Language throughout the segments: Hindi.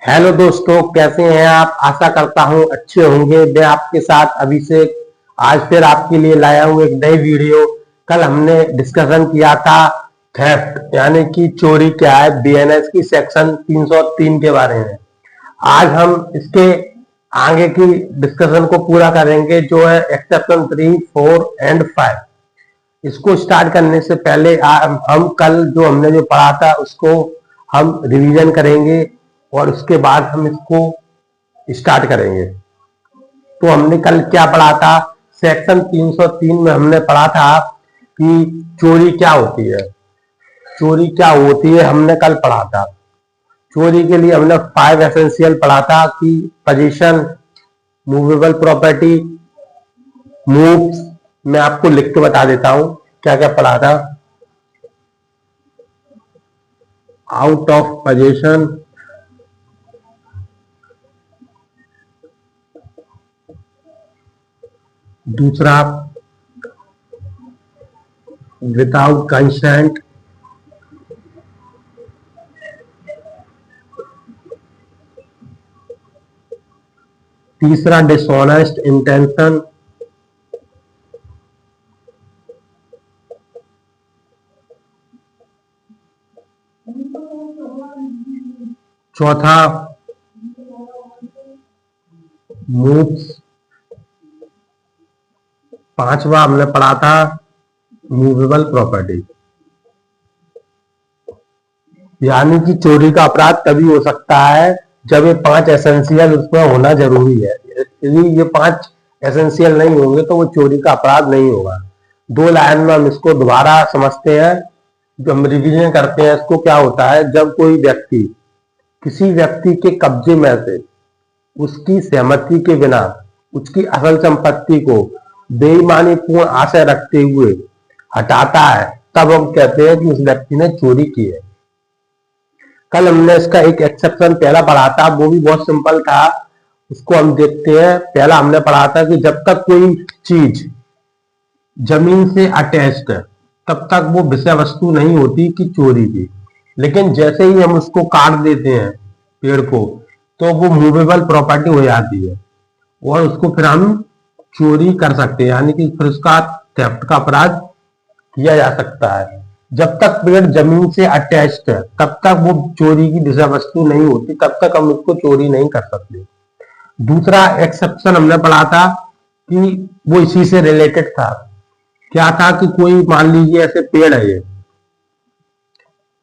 हेलो दोस्तों, कैसे हैं आप। आशा करता हूं अच्छे होंगे। मैं आपके साथ अभिषेक आज फिर आपके लिए लाया हूं एक नई वीडियो। कल हमने डिस्कशन किया था थेफ्ट यानी कि चोरी क्या है, बीएनएस की सेक्शन 303 के बारे में। आज हम इसके आगे की डिस्कशन को पूरा करेंगे, जो है एक्सेप्शन 3, 4 एंड 5। इसको स्टार्ट करने से पहले हम कल जो हमने जो पढ़ा था उसको हम रिवीजन करेंगे और उसके बाद हम इसको स्टार्ट करेंगे। तो हमने कल क्या पढ़ा था। सेक्शन 303 में हमने पढ़ा था कि चोरी क्या होती है। चोरी क्या होती है हमने कल पढ़ा था। चोरी के लिए हमने 5 एसेंशियल पढ़ा था कि पोजीशन, मूवेबल प्रॉपर्टी, मूव्स। मैं आपको लिख के बता देता हूं क्या क्या पढ़ा था। आउट ऑफ पोजीशन, दूसरा विदाउट कंसेंट, तीसरा डिसऑनेस्ट इंटेंशन, चौथा मूव्स, पांचवा हमने पढ़ा था मूवेबल प्रॉपर्टी। यानी कि चोरी का अपराध तभी हो सकता है जब ये 5 एसेंशियल उसमें होना जरूरी है। यदि ये 5 एसेंशियल नहीं होंगे तो वो चोरी का अपराध नहीं होगा। 2 लाइन में हम इसको दोबारा समझते हैं, जो हम रिवीजन करते हैं। इसको क्या होता है, जब कोई व्यक्ति किसी व्यक्ति के कब्जे में से उसकी सहमति के बिना उसकी असल संपत्ति को बेईमानी पूर्ण आशय रखते हुए हटाता है, तब हम कहते हैं कि उस व्यक्ति ने चोरी की है। कल हमने इसका एक एक्सेप्शन पहला पढ़ा था, वो भी बहुत सिंपल था। उसको हम देखते हैं। पहला हमने पढ़ा था कि जब तक कोई चीज जमीन से अटैच्ड है तब तक वो विषय वस्तु नहीं होती कि चोरी की। लेकिन जैसे ही हम उसको काट देते हैं पेड़ को, तो वो मूवेबल प्रॉपर्टी हो जाती है और उसको फिर हम चोरी कर सकते हैं, यानी कि फिर उसका थेफ्ट का अपराध किया जा सकता है। जब तक पेड़ जमीन से अटैच्ड है तब तक वो चोरी की विषय वस्तु नहीं होती, तब तक हम उसको चोरी नहीं कर सकते। दूसरा एक्सेप्शन हमने पढ़ा था कि वो इसी से रिलेटेड था। क्या था कि कोई मान लीजिए ऐसे पेड़ है,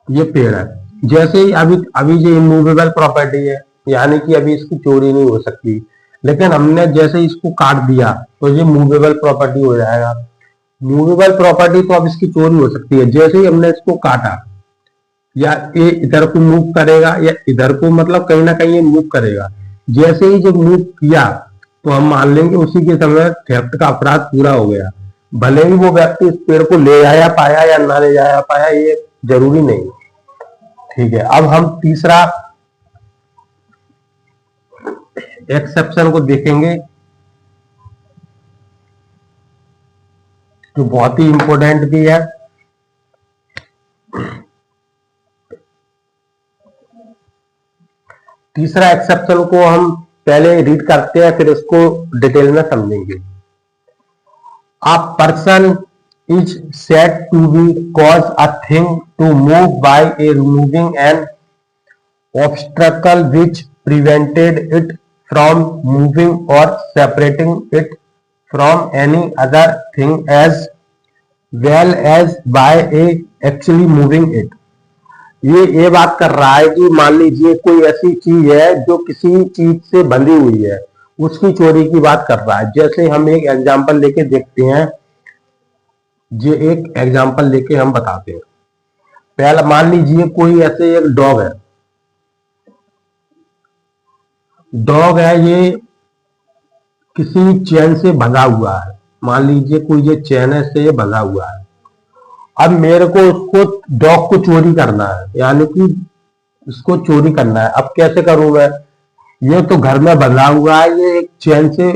ये पेड़ है, जैसे ही अभी अभी ये इमूवेबल प्रॉपर्टी है, यानी कि अभी इसकी चोरी नहीं हो सकती। लेकिन हमने जैसे इसको काट दिया तो ये मूवेबल प्रॉपर्टी हो जाएगा। मूवेबल प्रॉपर्टी तो अब इसकी चोरी हो सकती है। जैसे ही हमने इसको काटा, या ये इधर को मूव करेगा या इधर को, मतलब कहीं ना कहीं ये मूव करेगा। जैसे ही जब मूव किया तो हम मान लेंगे उसी के समय थेफ्ट का अपराध पूरा हो गया। भले ही वो व्यक्ति इस पेड़ को ले आया पाया या ना ले जाया पाया, ये जरूरी नहीं। ठीक है, अब हम तीसरा एक्सेप्शन को देखेंगे, जो बहुत ही इंपॉर्टेंट भी है। तीसरा एक्सेप्शन को हम पहले रीड करते हैं, फिर इसको डिटेल में समझेंगे। A person is said to be cause a thing to move by a removing an obstacle which prevented it from moving or separating it from any other thing as well as by a actually moving it। ये बात कर रहा है कि मान लीजिए कोई ऐसी चीज है जो किसी चीज से बंधी हुई है, उसकी चोरी की बात कर रहा है। जैसे हम एक एग्जांपल लेके देखते हैं, जो एक एग्जांपल लेके हम बताते हैं। पहला मान लीजिए कोई ऐसे एक डॉग है। डॉग है, ये किसी चेन से बंधा हुआ है। मान लीजिए कोई ये चेन है, इससे ये बंधा हुआ है। अब मेरे को उसको डॉग को चोरी करना है, यानी कि इसको चोरी करना है। अब कैसे करूं मैं, ये तो घर में बंधा हुआ है, ये एक चेन से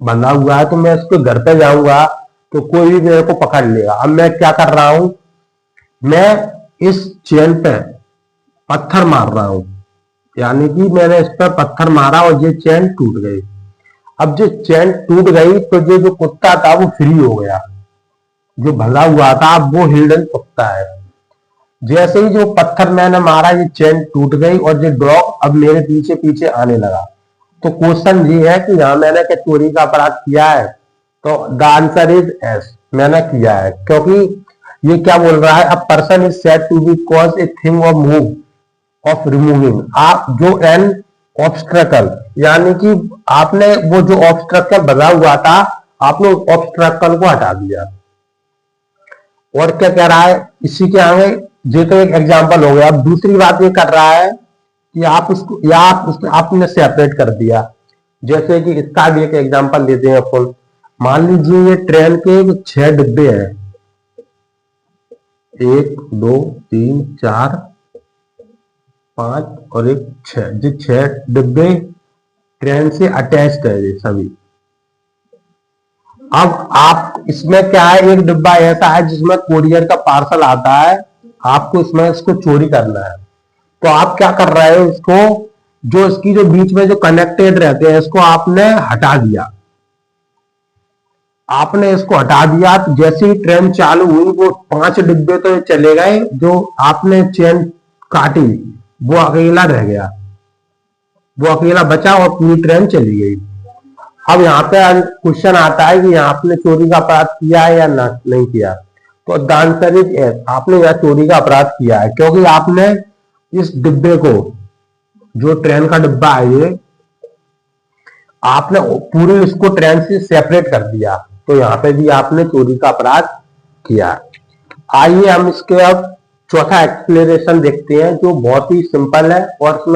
बंधा हुआ है, तो मैं इसके घर पे जाऊंगा तो कोई भी मेरे को पकड़ लेगा। अब मैं क्या कर रहा हूं, मैं इस चेन पे पत्थर मार रहा हूं, यानी कि मैंने इस पर पत्थर मारा और ये चेन टूट गई। अब जो चेन टूट गई तो ये जो कुत्ता था वो फ्री हो गया, जो भगा हुआ था अब वो हिडन कुत्ता है। जैसे ही जो पत्थर मैंने मारा ये चेन टूट गई और ये डॉग अब मेरे पीछे पीछे आने लगा। तो क्वेश्चन ये है कि यहाँ मैंने क्या चोरी का अपराध किया है? तो द आंसर इज एस, मैंने किया है, क्योंकि ये क्या बोल रहा है, a person is said to be cause a thing of move of removing, आप जो एन ऑब्स्ट्रकल, यानी कि आपने वो जो ऑब्स्ट्रकल बना हुआ था आपने उस ऑब्स्ट्रकल को हटा दिया। और क्या कह रहा है इसी के आगे, ये तो एक एग्जांपल हो गया। अब दूसरी बात ये कर रहा है कि आप उसको या आप उसको आपने सेपरेट कर दिया। जैसे कि इसका भी एक एग्जांपल लेते हैं अपन। मान लीजिए ये ट्रेन के 6 डिब्बे हैं, 1 2 3 4 5 और एक 6, जो 6 डिब्बे ट्रेन से अटैच्ड है ये सभी। अब आप इसमें क्या है, एक डिब्बा ऐसा है जिसमें कोरियर का पार्सल आता है, आपको इसमें इसको चोरी करना है। तो आप क्या कर रहे हो, इसको जो इसकी जो बीच में जो कनेक्टेड रहते हैं इसको आपने हटा दिया। आपने इसको हटा दिया तो जैसे ही ट्रेन चालू हुई वो 5 डिब्बे तो चले गए, जो आपने चेन काटी वो अकेला रह गया, वो अकेला बचा और पूरी ट्रेन चली गई। अब यहाँ पे क्वेश्चन आता है कि आपने चोरी का अपराध किया है या नहीं किया। तो द आंसर इज एस, आपने यहाँ चोरी का अपराध किया है, क्योंकि आपने इस डिब्बे को, जो ट्रेन का डिब्बा है ये, आपने पूरे इसको ट्रेन से सेपरेट कर दिया। तो यहाँ पे भी आपने चोरी का अपराध किया। आइए हम इसके अब चौथा एक्सप्लेनेशन देखते हैं, जो बहुत ही सिंपल है और